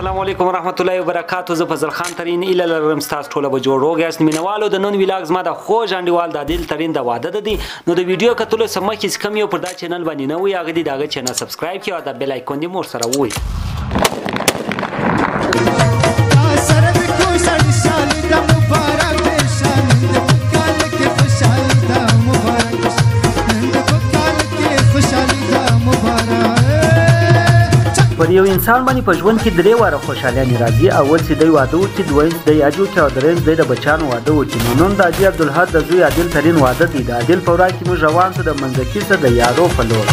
السلام علیکم ورحمت الله وبرکاتو. زه فضل خان ترین اله لرم ستاسو ټوله به جوړ روغ یاست مینوالو. د نن ویلاګ زما د خوږ انډیوال د عادل ترین د واده ده دی. نو د ویډیو کتلو سم کې کم یو پر دا چینل باندې نه وي هغه دی دغه چینل سبسکرایب کړئ او د بیل آیکون دی مور سره وي. پر یو انسان باندې په ژوند کې درې واره خوشحالي راځي. اول چې دی واده وکړي، دویم دی اجو کې او دریم دی د بچانو واده وکړي. نو نن د حاجي عبدالحد د زوی عادل ترین واده دی. د عادل په ورځ کې موږ روان شو د منځکي څخه د یارو په لور.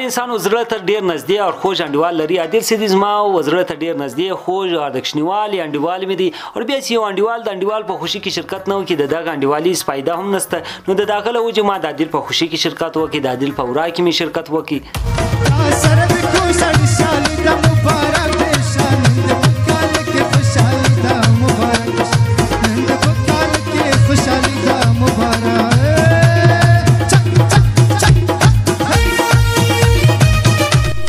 انسان وزړه ته ډیر نږدې او خوږ انډیوال لري. عادل سیدی زما وزړه ته ډیر نږدې خوږ او دښنیوال انډیوال مې دی. او بیا چې یو انډیوال د انډیوال په خوشي کې شرکت نه وکړي د دغه انډیوالي فایده هم نشته. نو د داخله و چې ما د عادل په خوشي کې شرکت وکړي، د عادل په ورا کې مې شرکت وکړي.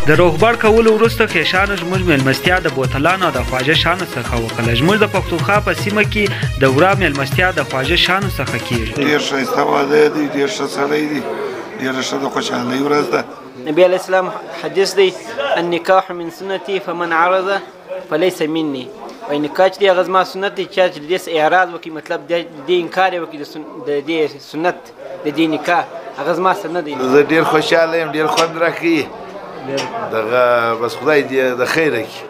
د روغبړ کولو وروسته خیشانو زموږ میلمستیا د بوتلانو او د خواجه شانو څخه وکړه. زموږ د پښتونخوا په سیمه کې د ورا میلمستیا د خواجه شانو څخه کیږي. ډېر ښایسته واده دی، ډېر ښه سړی دی، ډېره ښه د خوشحالۍ ورځ ده. نبی علیه السلام حدیث دی النکاح من سنتي فمن عرض فلیس مني. وایي نکاح چې دی هغه زما سنت دی، چا چې د دې اعراض وکړي مطلب د دې انکار یې وکړي د دې سنت د دې نکاح هغه زما سره نه دی. زه ډېر خوشحاله یم، ډېر خوند راکوي دغه بس خدای دې د خیره کړي.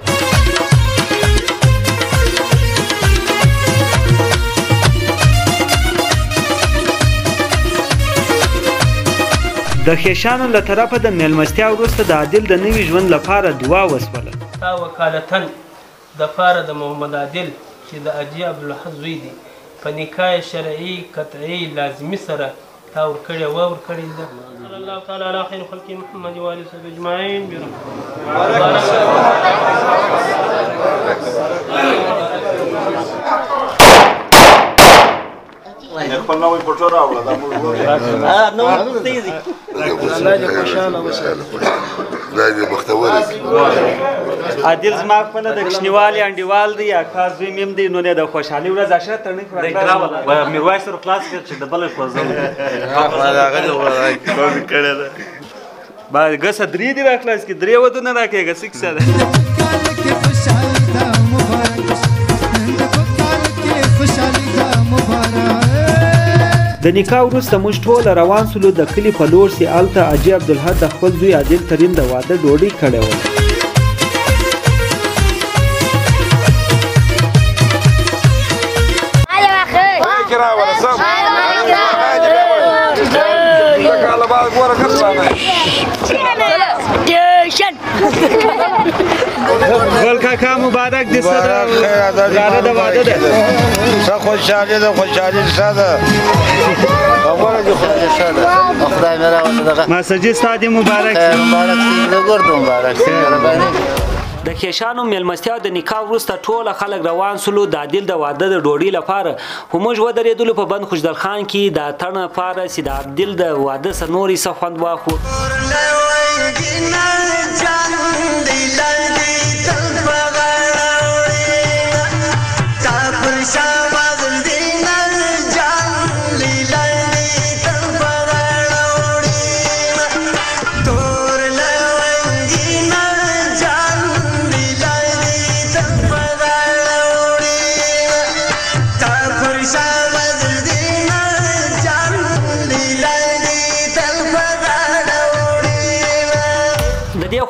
د خیشانو له طرفه د میلمستیا وروسته د عادل د نوي ژوند لپاره دعا وسوله. تا وکالتن د پاره د محمد عادل چې د حاجي عبدالحد زوی دی په نکاح شرعي قطعي لازمي سره تا ورکړې وه ورکړې ده. صلی الله تعالی علی خیر خلق محمد و آله وصحبه اجمعین. خپل نوی پټو راوړه دا موږ نو تیزي الله دې خوشاله وسه، خدای دې بختور کړي. عادل زما خپله د کشنیوالي انډیوال دی، اکا زوی مې هم دی. نو د خوشحالي ورځ عشرت ترنۍ کړه میرویس سره خلاص کړ چې د بلې ګسه درې دي راخلاص کړي، درې ودونه راکړي ګسه کیسه ده. د نکاح وروسته موږ ټوله روان سولو د کلي په لور چې هلته حاجي عبدالحد د خپل زوی عادل ترین د واده ډوډۍ کړې وه. ګل کاکا مبارک دې سره د واده ده. ښه خوشحالي ده، خوشحالي ښه ده. غوره دې خدای دې ښه ده. خدای مې راوړه دغه مسجد ستا دې مبارک شي. مبارک شي د ګردو مبارک شي مهرباني. د خیشانو میلمستیا د نکاح وروسته ټوله خلک روان سولو د عادل د واده د ډوډۍ لپاره. خو موږ ودرېدلو په بند خوشدل خان کې د اتڼ لپاره چې د عادل د واده څخه نور څه خوند واخلو.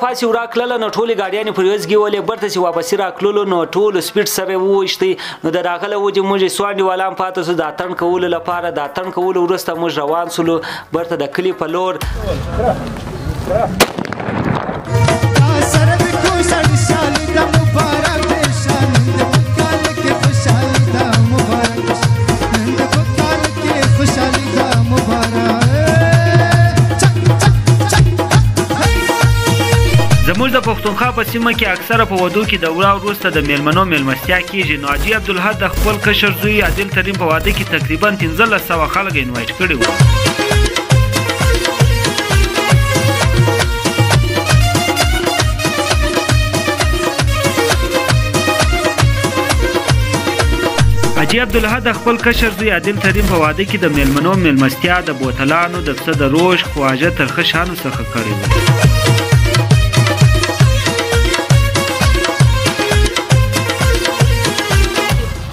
خاص یو راکړله نو ټولې ګاډیانې پر یوځ ګیولې برته چې واپسې راکړلو نو ټولو سپیډ سره وویشتې. نو د داخله و چې موږ څو انډیوالان پاته سو د اتڼ کولو لپاره. د اتڼ کولو وروسته موږ روان سولو برته د کلي په لور. د د پښتونخوا په سیمه کې اکثره په ودو کې د وړا وروسته د میلمنو میلمستیا کیږي. نو حاجي عبدالحد د خپل کشر زوی عادل ترین په واده کې تقریبا 1500 خلک انوایټ کړي وو. حاجي عبدالحد د خپل کشر زوی عادل ترین په واده کې د میلمنو میلمستیا د بوتلانو د پسه د روش خواجه ترخه شانو څخه کړې وه.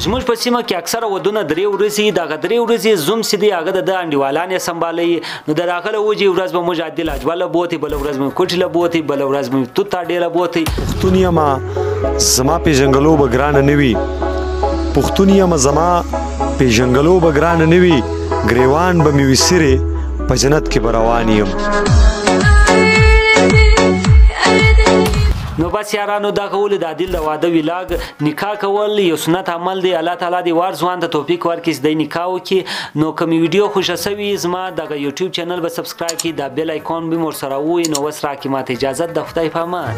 زموږ په سیمه کې اکثره ودونه 3 ورځې دغه 3 ورځې زوم چې دی هغه د انډیوالان یې سمبالوي. نو د راغله وجې ورځ به موږ عادل اجواله بوتې، بله ورځ به کوټې له بوتې، بله ورځ به توت ډېره بوتې. پښتون یمه زما پېژنګلو به ګرانه نه وي، پښتون یمه زما پېژنګلو به ګرانه نه وي، ګریوان به مې وي سرې په جنت کې به روان یم. نو بس یارانو دا کول د عادل د واده ویلاګ نکاح کول یو سنت عمل دی. الله تعالی دی وار ځوان ته توفیق ورکړي د نکاح وکړي. نو کوم ویډیو خوښه سوي زما د یوټیوب چینل به سبسکرایب کړئ، د بیل آیکون به مور سره وي. نو وس راکې ماته اجازه د خدای په امان.